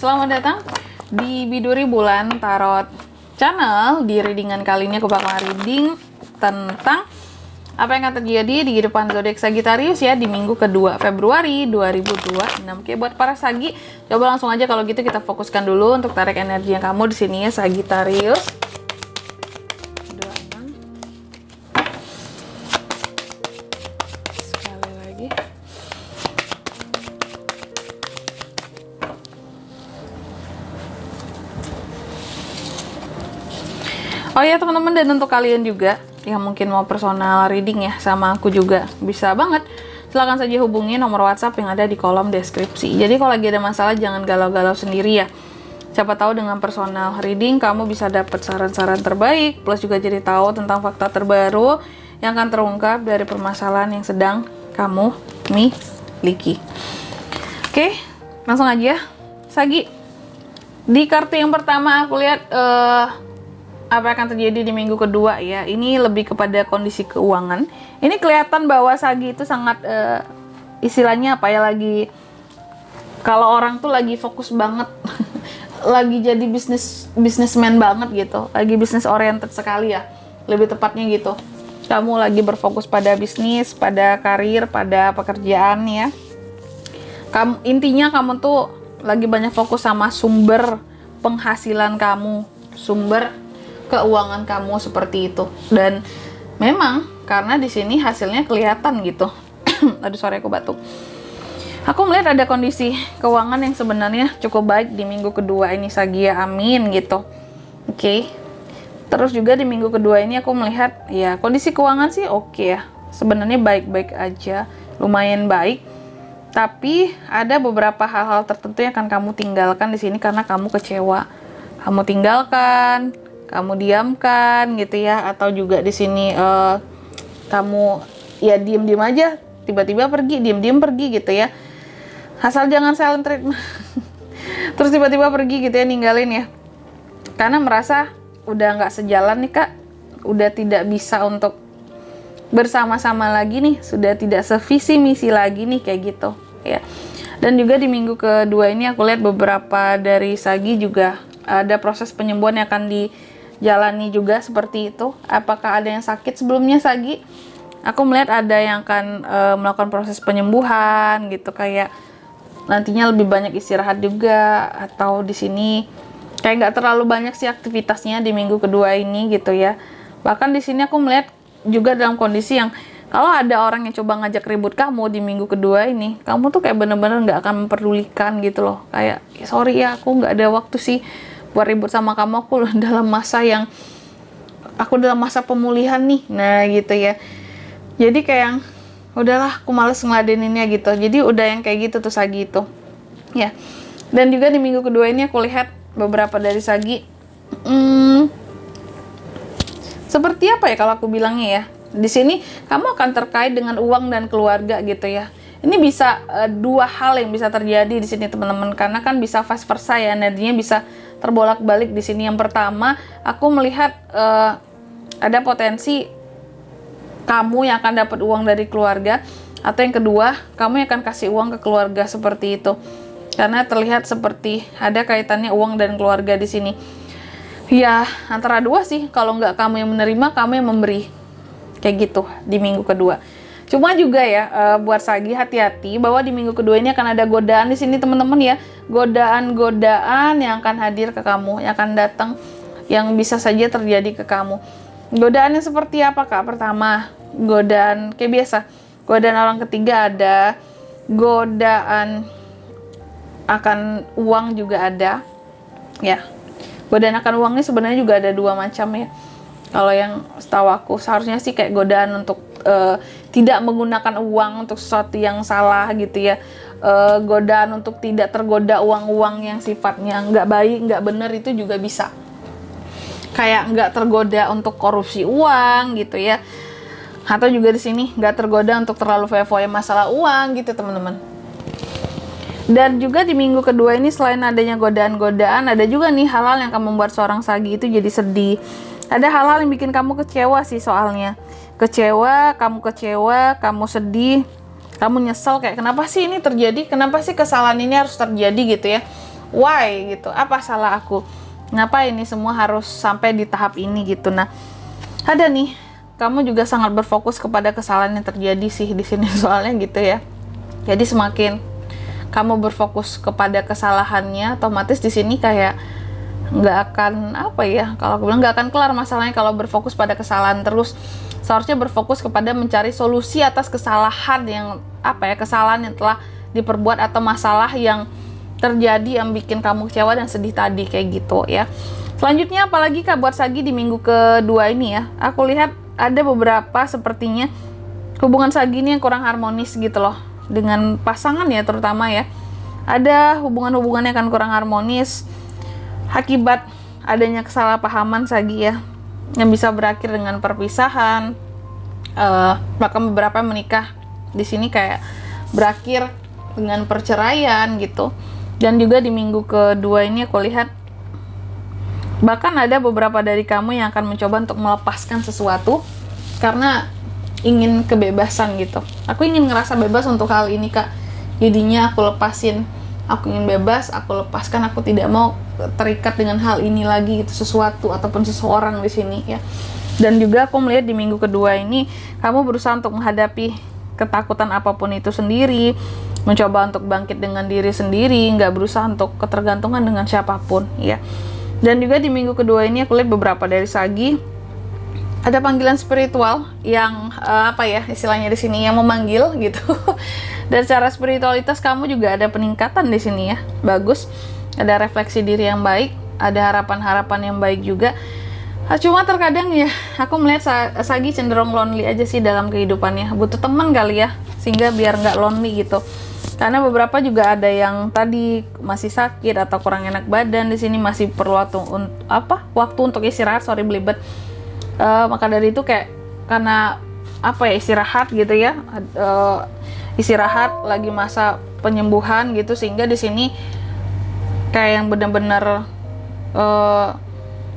selamat datang di Biduri Bulan Tarot Channel. Di readingan kali ini aku bakal reading tentang apa yang akan terjadi di kehidupan zodiak Sagittarius ya di minggu kedua Februari 2026. Oke, buat para Sagi, coba langsung aja kalau gitu kita fokuskan dulu untuk tarik energi yang kamu di sini ya Sagittarius. Sekali lagi. Oh ya teman-teman, dan untuk kalian juga yang mungkin mau personal reading ya sama aku juga bisa banget, silahkan saja hubungi nomor WhatsApp yang ada di kolom deskripsi. Jadi kalau lagi ada masalah jangan galau-galau sendiri ya, siapa tahu dengan personal reading kamu bisa dapat saran-saran terbaik, plus juga jadi tahu tentang fakta terbaru yang akan terungkap dari permasalahan yang sedang kamu miliki. Oke, langsung aja Sagi. Di kartu yang pertama aku lihat apa akan terjadi di minggu kedua ya. Ini lebih kepada kondisi keuangan. Ini kelihatan bahwa Sagi itu sangat istilahnya apa ya, lagi kalau orang tuh lagi fokus banget lagi jadi bisnismen banget gitu, lagi bisnis oriented sekali ya, lebih tepatnya gitu. Kamu lagi berfokus pada bisnis, pada karir, pada pekerjaan ya. Intinya kamu tuh lagi banyak fokus sama sumber penghasilan kamu, sumber keuangan kamu seperti itu. Dan memang karena di sini hasilnya kelihatan gitu. Aduh, sorry aku batuk. Aku melihat ada kondisi keuangan yang sebenarnya cukup baik di minggu kedua ini Sagi ya, amin gitu. Oke. Terus juga di minggu kedua ini aku melihat ya kondisi keuangan sih oke ya. Sebenarnya baik-baik aja, lumayan baik. Tapi ada beberapa hal-hal tertentu yang akan kamu tinggalkan di sini karena kamu kecewa. Kamu tinggalkan, kamu diamkan gitu ya, atau juga di sini kamu ya diem-diem aja, tiba-tiba pergi, diem-diem pergi gitu ya, asal jangan silent treatment. Terus tiba-tiba pergi gitu ya, ninggalin ya, karena merasa udah nggak sejalan nih kak, udah tidak bisa untuk bersama-sama lagi nih, sudah tidak sevisi misi lagi nih kayak gitu ya. Dan juga di minggu kedua ini aku lihat beberapa dari Sagi juga ada proses penyembuhan yang akan dijalani juga seperti itu. Apakah ada yang sakit sebelumnya Sagi? Aku melihat ada yang akan melakukan proses penyembuhan gitu, kayak nantinya lebih banyak istirahat juga, atau di sini kayak nggak terlalu banyak sih aktivitasnya di minggu kedua ini gitu ya. Bahkan di sini aku melihat juga dalam kondisi yang kalau ada orang yang coba ngajak ribut kamu di minggu kedua ini, kamu tuh kayak bener-bener nggak akan memperdulikan gitu loh, kayak sorry ya aku nggak ada waktu sih buat ribut sama kamu, aku dalam masa pemulihan nih, nah gitu ya. Jadi kayak udahlah aku males ngeladeninnya gitu, jadi udah yang kayak gitu tuh Sagi itu ya. Dan juga di minggu kedua ini aku lihat beberapa dari Sagi seperti apa ya kalau aku bilangnya ya, di sini kamu akan terkait dengan uang dan keluarga gitu ya. Ini bisa dua hal yang bisa terjadi di sini teman-teman, karena kan bisa vice versa ya, energinya bisa terbolak-balik di sini. Yang pertama, aku melihat ada potensi kamu yang akan dapat uang dari keluarga, atau yang kedua, kamu yang akan kasih uang ke keluarga seperti itu. Karena terlihat seperti ada kaitannya uang dan keluarga di sini. Ya, antara dua sih. Kalau nggak kamu yang menerima, kamu yang memberi. Kayak gitu di minggu kedua. Cuma juga ya, buat Sagi hati-hati bahwa di minggu kedua ini akan ada godaan di sini teman-teman ya. Godaan-godaan yang akan hadir ke kamu, yang akan datang, yang bisa saja terjadi ke kamu. Godaan yang seperti apa kak? Pertama, godaan kayak biasa. Godaan orang ketiga ada, godaan akan uang juga ada. Ya, godaan akan uang ini sebenarnya juga ada dua macam ya. Kalau yang setahu aku seharusnya sih kayak godaan untuk tidak menggunakan uang untuk sesuatu yang salah gitu ya. Godaan untuk tidak tergoda uang-uang yang sifatnya nggak baik, nggak benar, itu juga bisa. Kayak nggak tergoda untuk korupsi uang gitu ya. Atau juga di sini nggak tergoda untuk terlalu foya-foya masalah uang gitu teman-teman. Dan juga di minggu kedua ini selain adanya godaan-godaan, ada juga nih hal-hal yang akan membuat seorang Sagi itu jadi sedih. Ada hal-hal yang bikin kamu kecewa sih soalnya. Kecewa, kamu sedih, kamu nyesel kayak kenapa sih ini terjadi, kenapa sih kesalahan ini harus terjadi gitu ya. why gitu, apa salah aku, ngapa ini semua harus sampai di tahap ini gitu. Nah, ada nih, kamu juga sangat berfokus kepada kesalahan yang terjadi sih di sini soalnya gitu ya. Jadi semakin kamu berfokus kepada kesalahannya, otomatis di sini kayak nggak akan apa ya, kalau aku bilang nggak akan kelar masalahnya kalau berfokus pada kesalahan terus. Seharusnya berfokus kepada mencari solusi atas kesalahan yang apa ya, kesalahan yang telah diperbuat atau masalah yang terjadi yang bikin kamu kecewa dan sedih tadi kayak gitu ya. Selanjutnya apalagi Kak buat Sagi di minggu kedua ini ya, aku lihat ada beberapa sepertinya hubungan Sagi ini yang kurang harmonis gitu loh dengan pasangan ya, terutama ya. Ada hubungan-hubungan yang akan kurang harmonis akibat adanya kesalahpahaman Sagi ya, yang bisa berakhir dengan perpisahan. Bahkan beberapa menikah di sini kayak berakhir dengan perceraian gitu. Dan juga di minggu kedua ini aku lihat bahkan ada beberapa dari kamu yang akan mencoba untuk melepaskan sesuatu karena ingin kebebasan gitu. Aku ingin ngerasa bebas untuk hal ini Kak, jadinya aku lepasin. Aku ingin bebas, aku lepaskan, aku tidak mau terikat dengan hal ini lagi gitu, sesuatu ataupun seseorang di sini ya. Dan juga aku melihat di minggu kedua ini kamu berusaha untuk menghadapi ketakutan apapun itu sendiri, mencoba untuk bangkit dengan diri sendiri, nggak berusaha untuk ketergantungan dengan siapapun ya. Dan juga di minggu kedua ini aku lihat beberapa dari Sagi ada panggilan spiritual yang apa ya istilahnya di sini, yang memanggil gitu. Dan secara spiritualitas kamu juga ada peningkatan di sini ya, bagus. Ada refleksi diri yang baik, ada harapan-harapan yang baik juga. Cuma terkadang ya aku melihat Sagi cenderung lonely aja sih dalam kehidupannya, butuh teman kali ya, sehingga biar nggak lonely gitu. Karena beberapa juga ada yang tadi masih sakit atau kurang enak badan, di sini masih perlu waktu untuk istirahat, belibet. Maka dari itu kayak karena apa ya, istirahat gitu ya, istirahat lagi masa penyembuhan gitu, sehingga di sini kayak yang benar-benar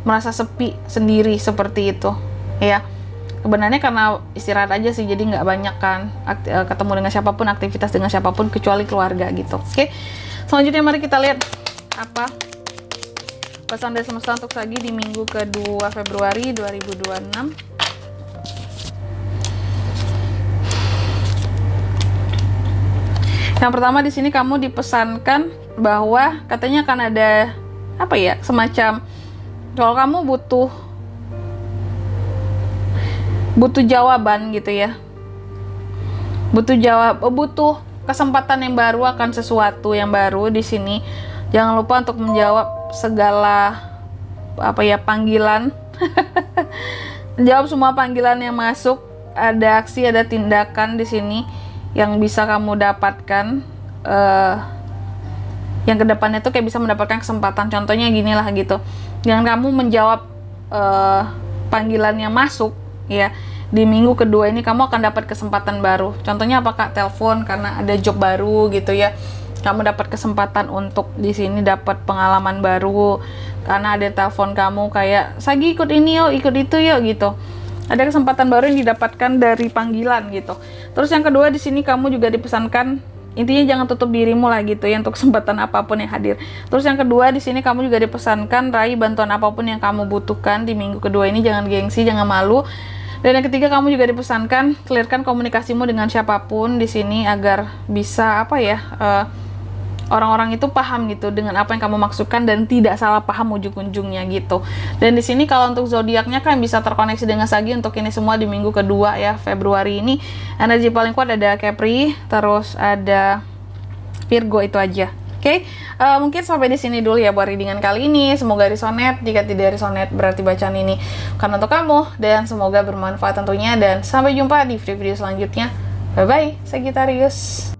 merasa sepi sendiri seperti itu ya. Sebenarnya karena istirahat aja sih, jadi nggak banyak kan ketemu dengan siapapun, aktivitas dengan siapapun kecuali keluarga gitu. Oke, selanjutnya mari kita lihat apa pesan dari semesta untuk Sagi di minggu kedua Februari 2026. Yang pertama di sini kamu dipesankan bahwa katanya akan ada apa ya, semacam kalau kamu butuh jawaban gitu ya, butuh kesempatan yang baru akan sesuatu yang baru di sini. Jangan lupa untuk menjawab segala apa ya, panggilan. Jawab semua panggilan yang masuk. Ada aksi, ada tindakan di sini yang bisa kamu dapatkan. Yang kedepannya tuh kayak bisa mendapatkan kesempatan. Contohnya gini lah gitu. Jangan kamu menjawab panggilan yang masuk ya. Di minggu kedua ini kamu akan dapat kesempatan baru. Contohnya apa Kak? Telepon karena ada job baru gitu ya. Kamu dapat kesempatan untuk di sini dapat pengalaman baru karena ada telepon kamu kayak Sagi ikut ini yuk, ikut itu yuk gitu. Ada kesempatan baru yang didapatkan dari panggilan gitu. Terus yang kedua di sini kamu juga dipesankan, intinya jangan tutup dirimu lah gitu ya untuk kesempatan apapun yang hadir. Terus yang kedua di sini kamu juga dipesankan raih bantuan apapun yang kamu butuhkan di minggu kedua ini, jangan gengsi, jangan malu. Dan yang ketiga kamu juga dipesankan clearkan komunikasimu dengan siapapun di sini agar bisa apa ya, orang-orang itu paham gitu dengan apa yang kamu maksudkan dan tidak salah paham ujung-ujungnya gitu. Dan di sini kalau untuk zodiaknya kan bisa terkoneksi dengan Sagi untuk ini semua di minggu kedua ya Februari ini. Energi paling kuat ada Capri, terus ada Virgo, itu aja. Oke, mungkin sampai di sini dulu ya buat readingan kali ini. Semoga resonate. Jika tidak resonate berarti bacaan ini bukan untuk kamu, dan semoga bermanfaat tentunya. Dan sampai jumpa di video-video selanjutnya. Bye bye, Sagittarius.